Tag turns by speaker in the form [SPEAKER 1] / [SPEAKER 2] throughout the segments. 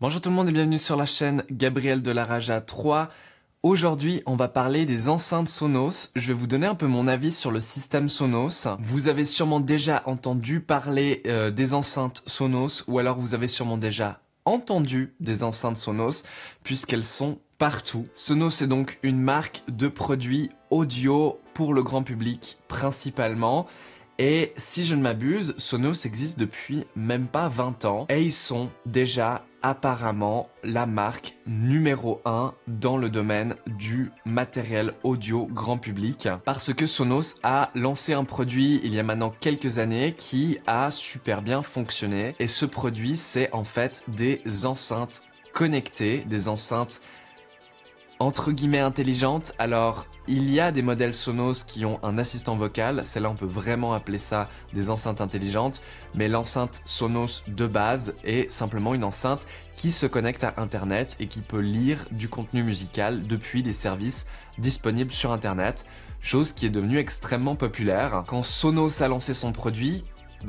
[SPEAKER 1] Bonjour tout le monde et bienvenue sur la chaîne Gabriel de la Raja 3. Aujourd'hui, on va parler des enceintes Sonos. Je vais vous donner un peu mon avis sur le système Sonos. Vous avez sûrement déjà entendu parler des enceintes Sonos ou alors vous avez sûrement déjà entendu des enceintes Sonos puisqu'elles sont partout. Sonos est donc une marque de produits audio pour le grand public principalement. Et si je ne m'abuse, Sonos existe depuis même pas 20 ans et ils sont déjà apparemment la marque numéro 1 dans le domaine du matériel audio grand public parce que Sonos a lancé un produit il y a maintenant quelques années qui a super bien fonctionné et ce produit c'est en fait des enceintes connectées, des enceintes entre guillemets intelligentes. Alors il y a des modèles Sonos qui ont un assistant vocal, celle-là on peut vraiment appeler ça des enceintes intelligentes, mais l'enceinte Sonos de base est simplement une enceinte qui se connecte à internet et qui peut lire du contenu musical depuis des services disponibles sur internet, chose qui est devenue extrêmement populaire. Quand Sonos a lancé son produit,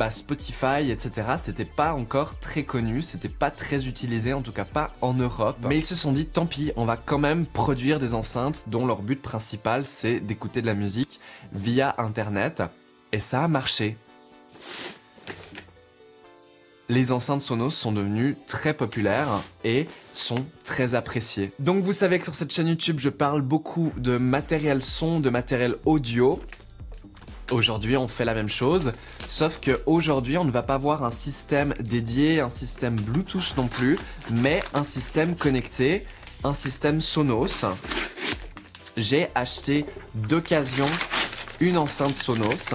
[SPEAKER 1] Spotify, etc. c'était pas encore très connu, c'était pas très utilisé, en tout cas pas en Europe. Mais ils se sont dit, tant pis, on va quand même produire des enceintes dont leur but principal c'est d'écouter de la musique via internet. Et ça a marché. Les enceintes Sonos sont devenues très populaires et sont très appréciées. Donc vous savez que sur cette chaîne YouTube, je parle beaucoup de matériel son, de matériel audio. Aujourd'hui, on fait la même chose, sauf qu'aujourd'hui, on ne va pas avoir un système dédié, un système Bluetooth non plus, mais un système connecté, un système Sonos. J'ai acheté d'occasion une enceinte Sonos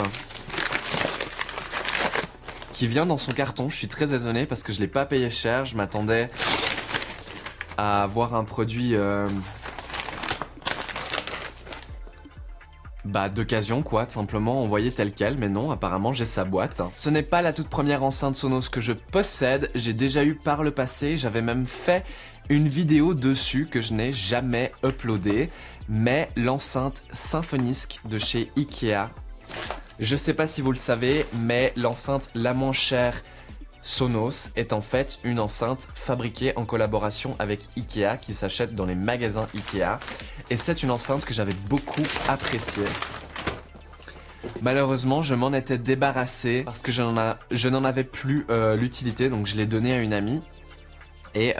[SPEAKER 1] qui vient dans son carton. Je suis très étonné parce que je ne l'ai pas payé cher, je m'attendais à avoir un produit d'occasion quoi, tout simplement envoyé tel quel, mais non, apparemment j'ai sa boîte. Ce n'est pas la toute première enceinte Sonos que je possède, j'ai déjà eu par le passé, j'avais même fait une vidéo dessus que je n'ai jamais uploadée, mais l'enceinte Symfonisk de chez Ikea. Je sais pas si vous le savez, mais l'enceinte la moins chère Sonos est en fait une enceinte fabriquée en collaboration avec Ikea qui s'achète dans les magasins Ikea et c'est une enceinte que j'avais beaucoup appréciée. Malheureusement je m'en étais débarrassé parce que je n'en avais plus l'utilité, donc je l'ai donnée à une amie et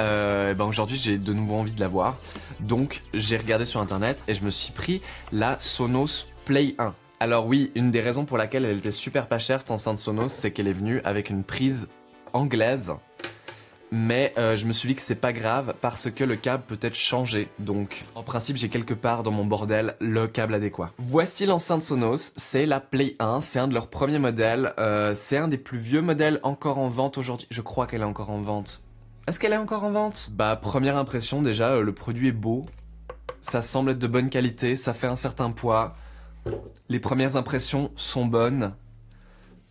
[SPEAKER 1] aujourd'hui j'ai de nouveau envie de l'avoir, donc j'ai regardé sur internet et je me suis pris la Sonos Play 1. Alors oui, une des raisons pour laquelle elle était super pas chère cette enceinte Sonos, c'est qu'elle est venue avec une prise anglaise, mais je me suis dit que c'est pas grave parce que le câble peut être changé, donc en principe j'ai quelque part dans mon bordel le câble adéquat. Voici l'enceinte Sonos, c'est la Play 1, c'est un de leurs premiers modèles, c'est un des plus vieux modèles encore en vente aujourd'hui, je crois qu'elle est encore en vente. Est-ce qu'elle est encore en vente? Première impression déjà, le produit est beau, ça semble être de bonne qualité, ça fait un certain poids, les premières impressions sont bonnes.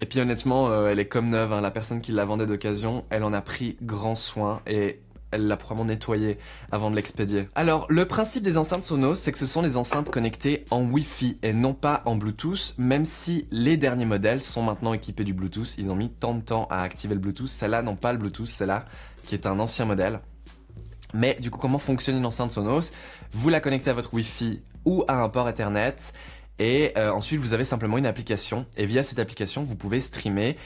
[SPEAKER 1] Et puis honnêtement, elle est comme neuve, hein. La personne qui la vendait d'occasion, elle en a pris grand soin et elle l'a probablement nettoyée avant de l'expédier. Alors, le principe des enceintes Sonos, c'est que ce sont des enceintes connectées en Wi-Fi et non pas en Bluetooth, même si les derniers modèles sont maintenant équipés du Bluetooth. Ils ont mis tant de temps à activer le Bluetooth. Celle-là n'ont pas le Bluetooth, celle-là qui est un ancien modèle. Mais du coup, comment fonctionne une enceinte Sonos? Vous la connectez à votre Wi-Fi ou à un port Ethernet. Et ensuite vous avez simplement une application et via cette application vous pouvez streamer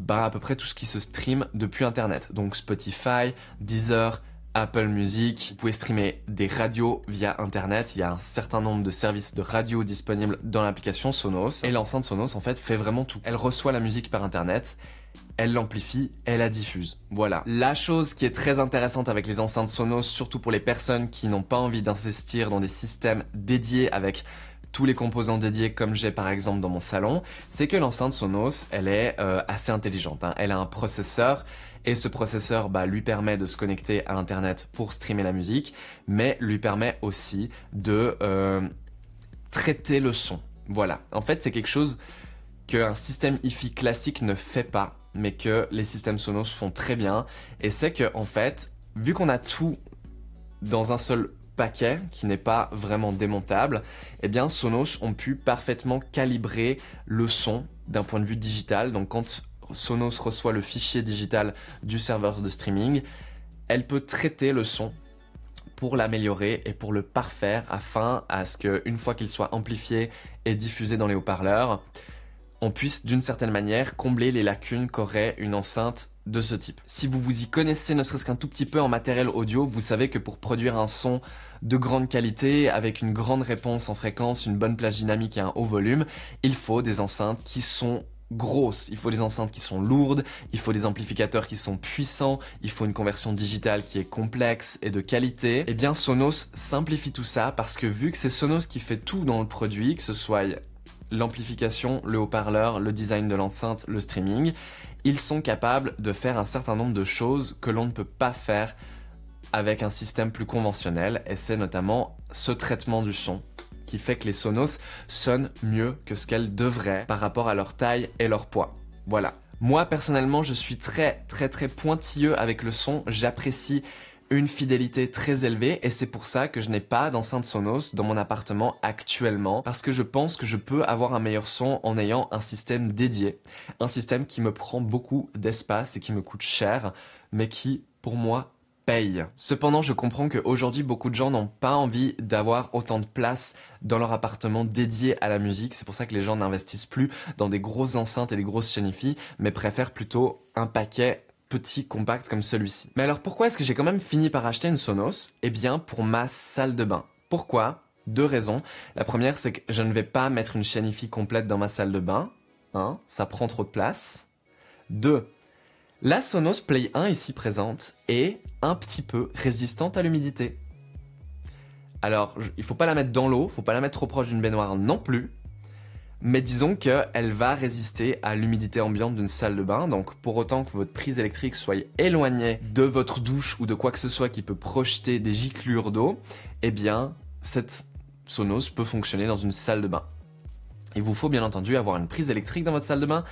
[SPEAKER 1] à peu près tout ce qui se stream depuis internet. Donc Spotify, Deezer, Apple Music, vous pouvez streamer des radios via internet, il y a un certain nombre de services de radio disponibles dans l'application Sonos. Et l'enceinte Sonos en fait fait vraiment tout. Elle reçoit la musique par internet, elle l'amplifie, elle la diffuse. Voilà. La chose qui est très intéressante avec les enceintes Sonos, surtout pour les personnes qui n'ont pas envie d'investir dans des systèmes dédiés avec tous les composants dédiés comme j'ai par exemple dans mon salon, c'est que l'enceinte Sonos, elle est assez intelligente, hein. Elle a un processeur et ce processeur lui permet de se connecter à internet pour streamer la musique, mais lui permet aussi de traiter le son. Voilà, en fait c'est quelque chose qu'un système hi-fi classique ne fait pas, mais que les systèmes Sonos font très bien, et c'est que en fait, vu qu'on a tout dans un seul paquet qui n'est pas vraiment démontable, eh bien Sonos ont pu parfaitement calibrer le son d'un point de vue digital. Donc quand Sonos reçoit le fichier digital du serveur de streaming, elle peut traiter le son pour l'améliorer et pour le parfaire afin à ce qu'une fois qu'il soit amplifié et diffusé dans les haut-parleurs, on puisse d'une certaine manière combler les lacunes qu'aurait une enceinte de ce type. Si vous vous y connaissez ne serait-ce qu'un tout petit peu en matériel audio, vous savez que pour produire un son de grande qualité, avec une grande réponse en fréquence, une bonne plage dynamique et un haut volume, il faut des enceintes qui sont grosses, il faut des enceintes qui sont lourdes, il faut des amplificateurs qui sont puissants, il faut une conversion digitale qui est complexe et de qualité. Et bien Sonos simplifie tout ça parce que vu que c'est Sonos qui fait tout dans le produit, que ce soit l'amplification, le haut-parleur, le design de l'enceinte, le streaming, ils sont capables de faire un certain nombre de choses que l'on ne peut pas faire avec un système plus conventionnel, et c'est notamment ce traitement du son qui fait que les Sonos sonnent mieux que ce qu'elles devraient par rapport à leur taille et leur poids. Voilà. Moi personnellement je suis très pointilleux avec le son, j'apprécie une fidélité très élevée et c'est pour ça que je n'ai pas d'enceinte Sonos dans mon appartement actuellement parce que je pense que je peux avoir un meilleur son en ayant un système dédié, un système qui me prend beaucoup d'espace et qui me coûte cher mais qui pour moi paye. Cependant, je comprends qu'aujourd'hui, beaucoup de gens n'ont pas envie d'avoir autant de place dans leur appartement dédié à la musique. C'est pour ça que les gens n'investissent plus dans des grosses enceintes et des grosses chaînes-hi, mais préfèrent plutôt un paquet petit, compact comme celui-ci. Mais alors pourquoi est-ce que j'ai quand même fini par acheter une Sonos? Eh bien, pour ma salle de bain. Pourquoi? Deux raisons. La première, c'est que je ne vais pas mettre une chaîne-hi complète dans ma salle de bain. Hein, ça prend trop de place. Deux, la Sonos Play 1 ici présente est un petit peu résistante à l'humidité. Alors, il faut pas la mettre dans l'eau, faut pas la mettre trop proche d'une baignoire non plus, mais disons qu'elle va résister à l'humidité ambiante d'une salle de bain, donc pour autant que votre prise électrique soit éloignée de votre douche ou de quoi que ce soit qui peut projeter des giclures d'eau, eh bien, cette Sonos peut fonctionner dans une salle de bain. Il vous faut bien entendu avoir une prise électrique dans votre salle de bain,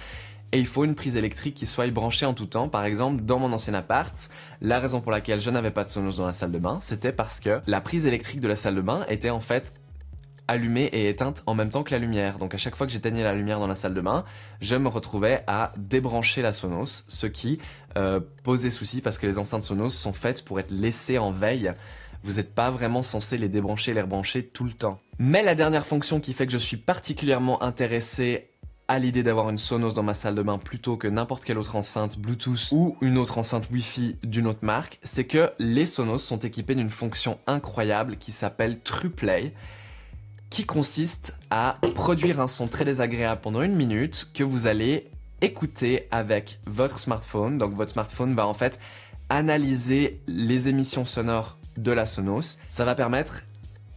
[SPEAKER 1] et il faut une prise électrique qui soit branchée en tout temps. Par exemple, dans mon ancien appart, la raison pour laquelle je n'avais pas de Sonos dans la salle de bain, c'était parce que la prise électrique de la salle de bain était en fait allumée et éteinte en même temps que la lumière. Donc à chaque fois que j'éteignais la lumière dans la salle de bain, je me retrouvais à débrancher la Sonos, ce qui posait souci parce que les enceintes Sonos sont faites pour être laissées en veille. Vous n'êtes pas vraiment censé les débrancher et les rebrancher tout le temps. Mais la dernière fonction qui fait que je suis particulièrement intéressé à l'idée d'avoir une Sonos dans ma salle de bain plutôt que n'importe quelle autre enceinte Bluetooth ou une autre enceinte Wi-Fi d'une autre marque, c'est que les Sonos sont équipés d'une fonction incroyable qui s'appelle TruePlay, qui consiste à produire un son très désagréable pendant 1 minute que vous allez écouter avec votre smartphone. Donc votre smartphone va en fait analyser les émissions sonores de la Sonos. Ça va permettre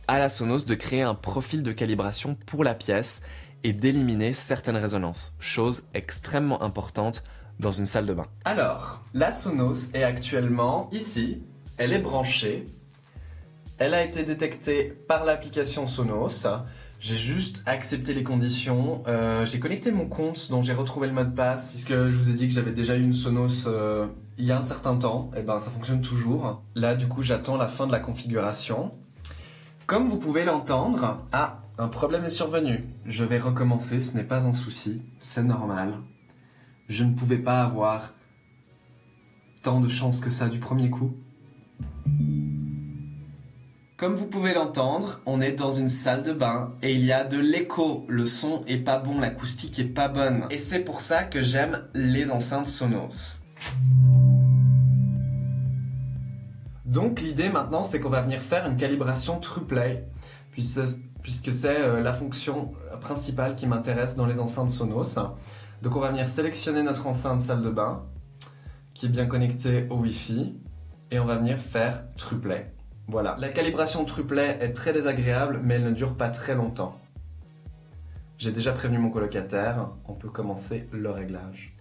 [SPEAKER 1] à la Sonos de créer un profil de calibration pour la pièce et d'éliminer certaines résonances, chose extrêmement importante dans une salle de bain. Alors, la Sonos est actuellement ici, elle est branchée, elle a été détectée par l'application Sonos, j'ai juste accepté les conditions, j'ai connecté mon compte dont j'ai retrouvé le mot de passe, puisque je vous ai dit que j'avais déjà eu une Sonos il y a un certain temps, et ben ça fonctionne toujours. Là du coup j'attends la fin de la configuration. Comme vous pouvez l'entendre, un problème est survenu. Je vais recommencer, ce n'est pas un souci, c'est normal. Je ne pouvais pas avoir tant de chance que ça du premier coup. Comme vous pouvez l'entendre, on est dans une salle de bain et il y a de l'écho. Le son est pas bon, l'acoustique est pas bonne. Et c'est pour ça que j'aime les enceintes Sonos. Donc l'idée maintenant, c'est qu'on va venir faire une calibration TruePlay, puisque c'est la fonction principale qui m'intéresse dans les enceintes Sonos. Donc on va venir sélectionner notre enceinte salle de bain, qui est bien connectée au Wi-Fi, et on va venir faire TruePlay. Voilà. La calibration TruePlay est très désagréable, mais elle ne dure pas très longtemps. J'ai déjà prévenu mon colocataire, on peut commencer le réglage.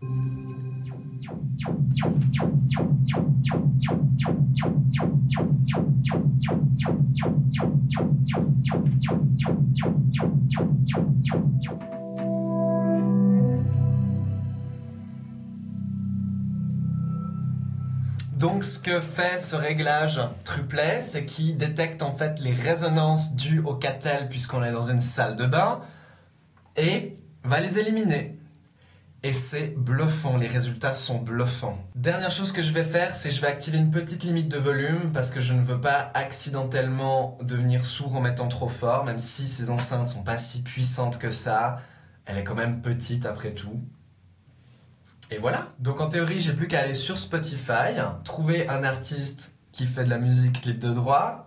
[SPEAKER 1] Donc ce que fait ce réglage TruePlay, c'est qu'il détecte en fait les résonances dues au catel puisqu'on est dans une salle de bain et va les éliminer. Et c'est bluffant, les résultats sont bluffants. Dernière chose que je vais faire, c'est que je vais activer une petite limite de volume parce que je ne veux pas accidentellement devenir sourd en mettant trop fort, même si ces enceintes sont pas si puissantes que ça. Elle est quand même petite après tout. Et voilà. Donc en théorie, j'ai plus qu'à aller sur Spotify, trouver un artiste qui fait de la musique libre de droit.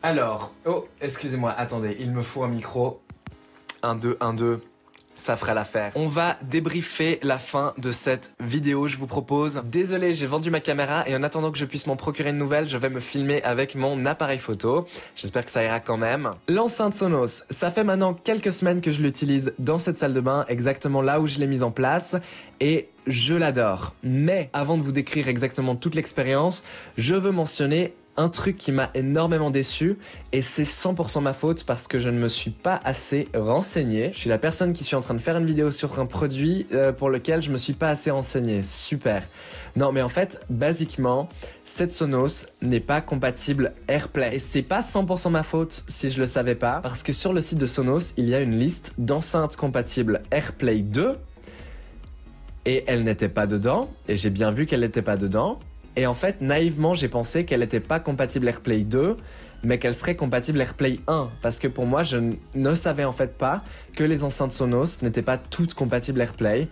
[SPEAKER 1] Alors, oh, excusez-moi, attendez, il me faut un micro. 1, 2, 1, 2, ça ferait l'affaire. On va débriefer la fin de cette vidéo, je vous propose. Désolé, j'ai vendu ma caméra et en attendant que je puisse m'en procurer une nouvelle, je vais me filmer avec mon appareil photo. J'espère que ça ira quand même. L'enceinte Sonos, ça fait maintenant quelques semaines que je l'utilise dans cette salle de bain, exactement là où je l'ai mise en place. Et je l'adore. Mais avant de vous décrire exactement toute l'expérience, je veux mentionner un truc qui m'a énormément déçu et c'est 100% ma faute parce que je ne me suis pas assez renseigné. Je suis la personne qui suis en train de faire une vidéo sur un produit pour lequel je me suis pas assez renseigné. Super. Non mais en fait, basiquement, cette Sonos n'est pas compatible AirPlay. Et c'est pas 100% ma faute si je le savais pas parce que sur le site de Sonos, il y a une liste d'enceintes compatibles AirPlay 2 et elle n'était pas dedans et j'ai bien vu qu'elle n'était pas dedans. Et en fait, naïvement, j'ai pensé qu'elle n'était pas compatible AirPlay 2, mais qu'elle serait compatible AirPlay 1. Parce que pour moi, je ne savais en fait pas que les enceintes Sonos n'étaient pas toutes compatibles AirPlay.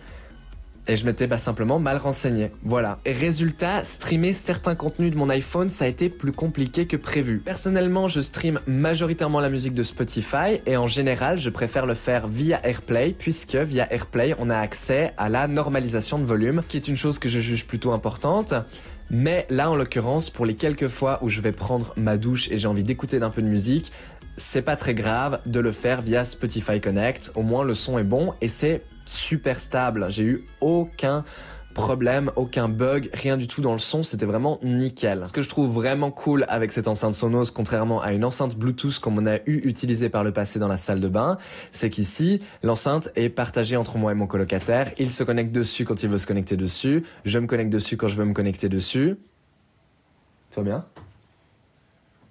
[SPEAKER 1] Et je m'étais simplement mal renseigné. Voilà. Et résultat, streamer certains contenus de mon iPhone, ça a été plus compliqué que prévu. Personnellement, je stream majoritairement la musique de Spotify et en général, je préfère le faire via AirPlay puisque via AirPlay, on a accès à la normalisation de volume, qui est une chose que je juge plutôt importante. Mais là, en l'occurrence, pour les quelques fois où je vais prendre ma douche et j'ai envie d'écouter d'un peu de musique, c'est pas très grave de le faire via Spotify Connect. Au moins, le son est bon et c'est super stable. J'ai eu aucun problème, aucun bug, rien du tout dans le son, c'était vraiment nickel. Ce que je trouve vraiment cool avec cette enceinte Sonos, contrairement à une enceinte Bluetooth comme on a utilisé par le passé dans la salle de bain, c'est qu'ici, l'enceinte est partagée entre moi et mon colocataire. Il se connecte dessus quand il veut se connecter dessus, je me connecte dessus quand je veux me connecter dessus. Tout va bien?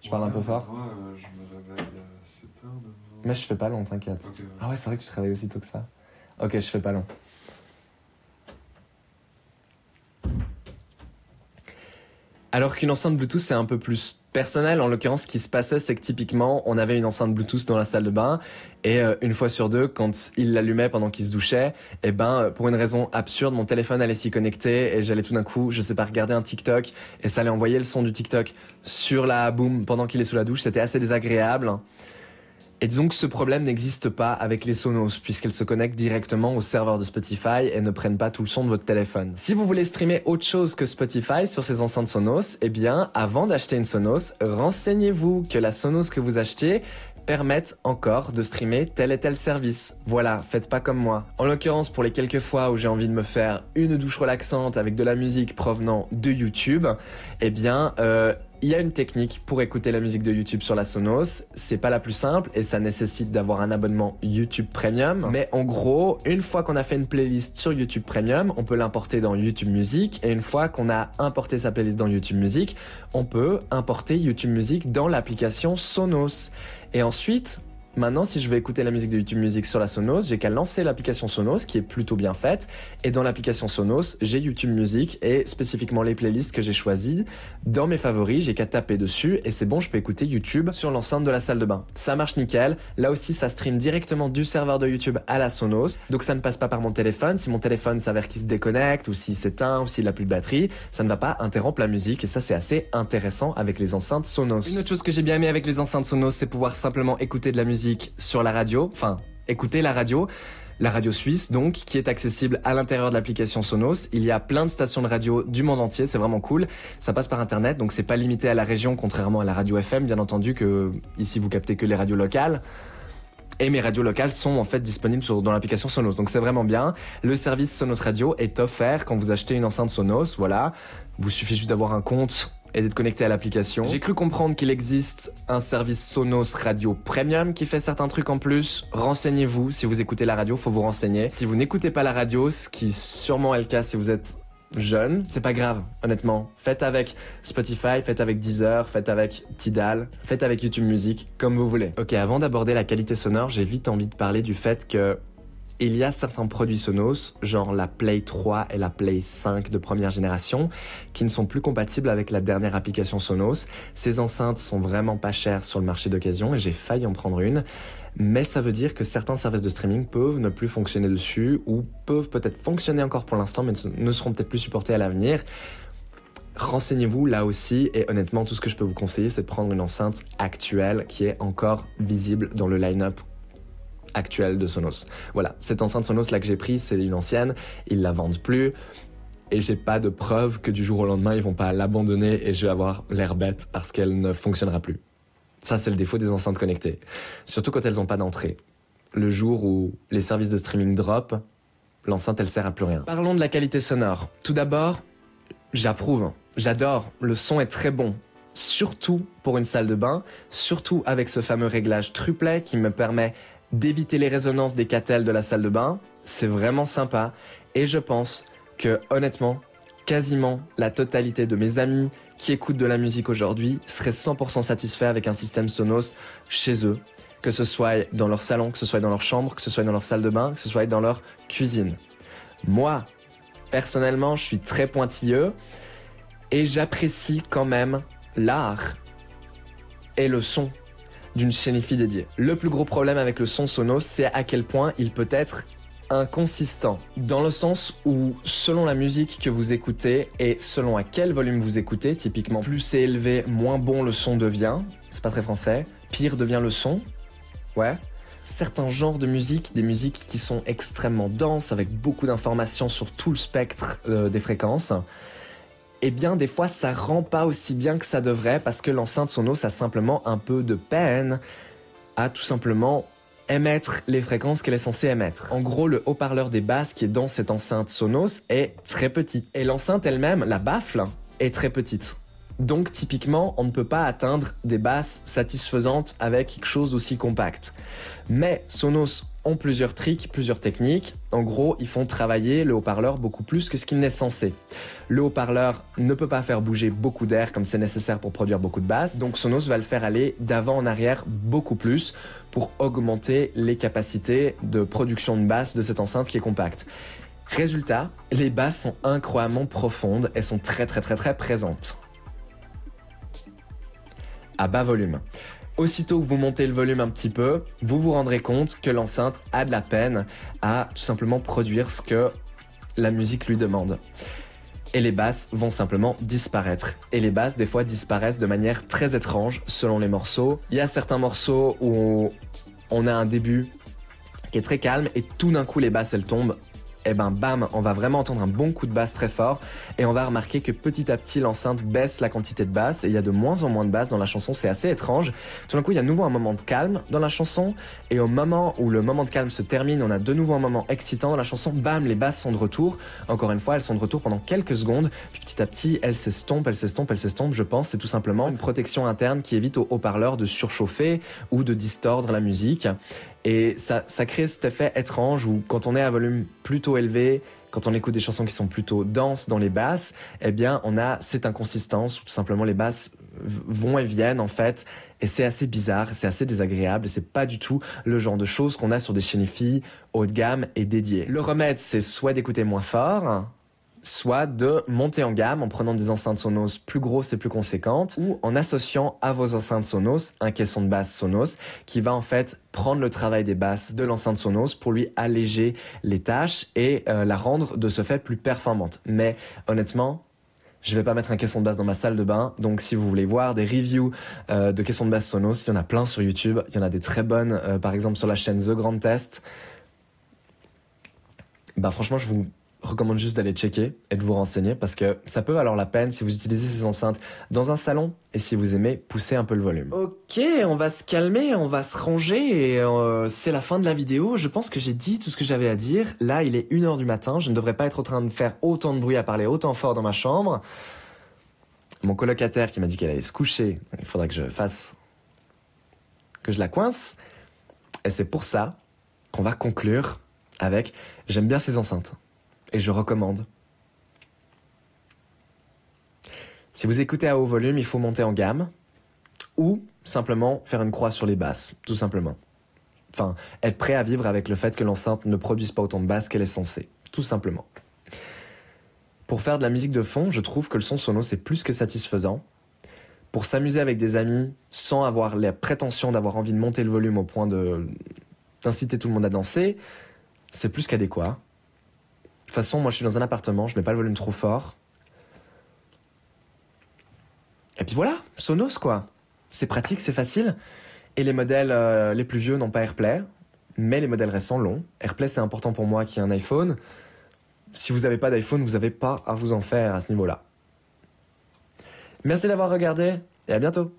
[SPEAKER 1] Je parle un peu fort?
[SPEAKER 2] Moi, je me réveille à 7 heures demain.
[SPEAKER 1] Mais je fais pas long, t'inquiète.
[SPEAKER 2] Okay, ouais.
[SPEAKER 1] Ah ouais, c'est vrai que tu travailles aussi tôt que ça. Ok, je fais pas long. Alors qu'une enceinte Bluetooth, c'est un peu plus personnel. En l'occurrence, ce qui se passait, c'est que typiquement, on avait une enceinte Bluetooth dans la salle de bain et une fois sur deux, quand il l'allumait pendant qu'il se douchait, et pour une raison absurde, mon téléphone allait s'y connecter et j'allais tout d'un coup, je sais pas, regarder un TikTok et ça allait envoyer le son du TikTok sur la boom pendant qu'il est sous la douche. C'était assez désagréable. Et disons que ce problème n'existe pas avec les Sonos, puisqu'elles se connectent directement au serveur de Spotify et ne prennent pas tout le son de votre téléphone. Si vous voulez streamer autre chose que Spotify sur ces enceintes Sonos, eh bien, avant d'acheter une Sonos, renseignez-vous que la Sonos que vous achetez permettent encore de streamer tel et tel service. Voilà, faites pas comme moi. En l'occurrence, pour les quelques fois où j'ai envie de me faire une douche relaxante avec de la musique provenant de YouTube, eh bien, il y a une technique pour écouter la musique de YouTube sur la Sonos. C'est pas la plus simple et ça nécessite d'avoir un abonnement YouTube Premium. Mais en gros, une fois qu'on a fait une playlist sur YouTube Premium, on peut l'importer dans YouTube Music. Et une fois qu'on a importé sa playlist dans YouTube Music, on peut importer YouTube Music dans l'application Sonos. Et ensuite,
[SPEAKER 3] Maintenant, si je veux écouter la musique de YouTube Music sur la Sonos, j'ai qu'à lancer l'application Sonos qui est plutôt bien faite. Et dans l'application Sonos, j'ai YouTube Music et spécifiquement les playlists que j'ai choisies. Dans mes favoris, j'ai qu'à taper dessus et c'est bon, je peux écouter YouTube sur l'enceinte de la salle de bain. Ça marche nickel. Là aussi, ça stream directement du serveur de YouTube à la Sonos. Donc ça ne passe pas par mon téléphone. Si mon téléphone s'avère qu'il se déconnecte ou s'il s'éteint ou s'il n'a plus de batterie, ça ne va pas interrompre la musique et ça c'est assez intéressant avec les enceintes Sonos. Une autre chose que j'ai bien aimé avec les enceintes Sonos, c'est pouvoir simplement écouter de la musique sur la radio, enfin écouter la radio suisse donc, qui est accessible à l'intérieur de l'application Sonos. Il y a plein de stations de radio du monde entier, c'est vraiment cool. Ça passe par internet, donc c'est pas limité à la région, contrairement à la radio FM, bien entendu que ici vous captez que les radios locales. Et mes radios locales sont en fait disponibles dans l'application Sonos, donc c'est vraiment bien. Le service Sonos Radio est offert quand vous achetez une enceinte Sonos, voilà. Vous suffit juste d'avoir un compte et d'être connecté à l'application. J'ai cru comprendre qu'il existe un service Sonos Radio Premium qui fait certains trucs en plus. Renseignez-vous, si vous écoutez la radio, faut vous renseigner. Si vous n'écoutez pas la radio, ce qui sûrement est le cas si vous êtes jeune, c'est pas grave, honnêtement. Faites avec Spotify, faites avec Deezer, faites avec Tidal, faites avec YouTube Music, comme vous voulez. Ok, avant d'aborder la qualité sonore, j'ai vite envie de parler du fait que il y a certains produits Sonos, genre la Play 3 et la Play 5 de première génération, qui ne sont plus compatibles avec la dernière application Sonos. Ces enceintes sont vraiment pas chères sur le marché d'occasion et j'ai failli en prendre une. Mais ça veut dire que certains services de streaming peuvent ne plus fonctionner dessus ou peuvent peut-être fonctionner encore pour l'instant mais ne seront peut-être plus supportés à l'avenir. Renseignez-vous là aussi et honnêtement tout ce que je peux vous conseiller c'est de prendre une enceinte actuelle qui est encore visible dans le line-up actuelle de Sonos. Voilà, cette enceinte Sonos là que j'ai prise, c'est une ancienne, ils la vendent plus et j'ai pas de preuve que du jour au lendemain ils vont pas l'abandonner et je vais avoir l'air bête parce qu'elle ne fonctionnera plus. Ça c'est le défaut des enceintes connectées, surtout quand elles ont pas d'entrée. Le jour où les services de streaming drop, l'enceinte elle sert à plus rien. Parlons de la qualité sonore. Tout d'abord, j'approuve, j'adore, le son est très bon. Surtout pour une salle de bain, surtout avec ce fameux réglage triplet qui me permet d'éviter les résonances des catels de la salle de bain, c'est vraiment sympa et je pense que honnêtement, quasiment la totalité de mes amis qui écoutent de la musique aujourd'hui seraient 100% satisfaits avec un système Sonos chez eux, que ce soit dans leur salon, que ce soit dans leur chambre, que ce soit dans leur salle de bain, que ce soit dans leur cuisine. Moi, personnellement, je suis très pointilleux et j'apprécie quand même l'art et le son d'une chaîne hi-fi dédiée. Le plus gros problème avec le son Sonos, c'est à quel point il peut être inconsistant. Dans le sens où, selon la musique que vous écoutez et selon à quel volume vous écoutez, typiquement plus c'est élevé, moins bon le son devient. C'est pas très français. Pire devient le son. Ouais. Certains genres de musique, des musiques qui sont extrêmement denses, avec beaucoup d'informations sur tout le spectre des fréquences, eh bien des fois ça rend pas aussi bien que ça devrait parce que l'enceinte Sonos a simplement un peu de peine à tout simplement émettre les fréquences qu'elle est censée émettre. En gros, le haut-parleur des basses qui est dans cette enceinte Sonos est très petit. Et l'enceinte elle-même, la baffle, est très petite. Donc typiquement, on ne peut pas atteindre des basses satisfaisantes avec quelque chose d'aussi compact. Mais Sonos ont plusieurs tricks, plusieurs techniques. En gros, ils font travailler le haut-parleur beaucoup plus que ce qu'il n'est censé. Le haut-parleur ne peut pas faire bouger beaucoup d'air comme c'est nécessaire pour produire beaucoup de basses, donc Sonos va le faire aller d'avant en arrière beaucoup plus pour augmenter les capacités de production de basses de cette enceinte qui est compacte. Résultat, les basses sont incroyablement profondes et sont très présentes. À bas volume. Aussitôt que vous montez le volume un petit peu, vous vous rendrez compte que l'enceinte a de la peine à tout simplement produire ce que la musique lui demande. Et les basses vont simplement disparaître. Et les basses, des fois, disparaissent de manière très étrange selon les morceaux. Il y a certains morceaux où on a un début qui est très calme et tout d'un coup les basses elles tombent. Et ben bam, on va vraiment entendre un bon coup de basse très fort et on va remarquer que petit à petit l'enceinte baisse la quantité de basse et il y a de moins en moins de basse dans la chanson, c'est assez étrange. Tout d'un coup il y a de nouveau un moment de calme dans la chanson et au moment où le moment de calme se termine, on a de nouveau un moment excitant dans la chanson, bam, les basses sont de retour. Encore une fois, elles sont de retour pendant quelques secondes, puis petit à petit elles s'estompent, je pense c'est tout simplement une protection interne qui évite au haut-parleur de surchauffer ou de distordre la musique. Et ça crée cet effet étrange où quand on est à volume plutôt élevé, quand on écoute des chansons qui sont plutôt denses dans les basses, eh bien on a cette inconsistance où tout simplement les basses vont et viennent en fait, et c'est assez bizarre, c'est assez désagréable, et c'est pas du tout le genre de choses qu'on a sur des chaînes hi-fi haut de gamme et dédiées. Le remède, c'est soit d'écouter moins fort, soit de monter en gamme en prenant des enceintes Sonos plus grosses et plus conséquentes, ou en associant à vos enceintes Sonos un caisson de basse Sonos qui va en fait prendre le travail des basses de l'enceinte Sonos pour lui alléger les tâches et la rendre de ce fait plus performante. Mais honnêtement, je vais pas mettre un caisson de basse dans ma salle de bain, donc si vous voulez voir des reviews de caissons de basse Sonos, il y en a plein sur YouTube, il y en a des très bonnes, par exemple sur la chaîne The Grand Test. Bah franchement, je vous recommande juste d'aller checker et de vous renseigner parce que ça peut valoir la peine si vous utilisez ces enceintes dans un salon et si vous aimez pousser un peu le volume. Ok, on va se calmer, on va se ranger et c'est la fin de la vidéo. Je pense que j'ai dit tout ce que j'avais à dire. Là, il est 1h du matin, je ne devrais pas être en train de faire autant de bruit à parler autant fort dans ma chambre. Mon colocataire qui m'a dit qu'elle allait se coucher, il faudra que je la coince. Et c'est pour ça qu'on va conclure avec j'aime bien ces enceintes. Et je recommande. Si vous écoutez à haut volume, il faut monter en gamme ou simplement faire une croix sur les basses, tout simplement. Enfin, être prêt à vivre avec le fait que l'enceinte ne produise pas autant de basses qu'elle est censée, tout simplement. Pour faire de la musique de fond, je trouve que le son Sonos est plus que satisfaisant. Pour s'amuser avec des amis sans avoir la prétention d'avoir envie de monter le volume au point d'inciter tout le monde à danser, c'est plus qu'adéquat. De toute façon, moi je suis dans un appartement, je mets pas le volume trop fort. Et puis voilà, Sonos quoi. C'est pratique, c'est facile. Et les modèles les plus vieux n'ont pas AirPlay, mais les modèles récents l'ont. AirPlay c'est important pour moi qui ai un iPhone. Si vous n'avez pas d'iPhone, vous n'avez pas à vous en faire à ce niveau-là. Merci d'avoir regardé et à bientôt.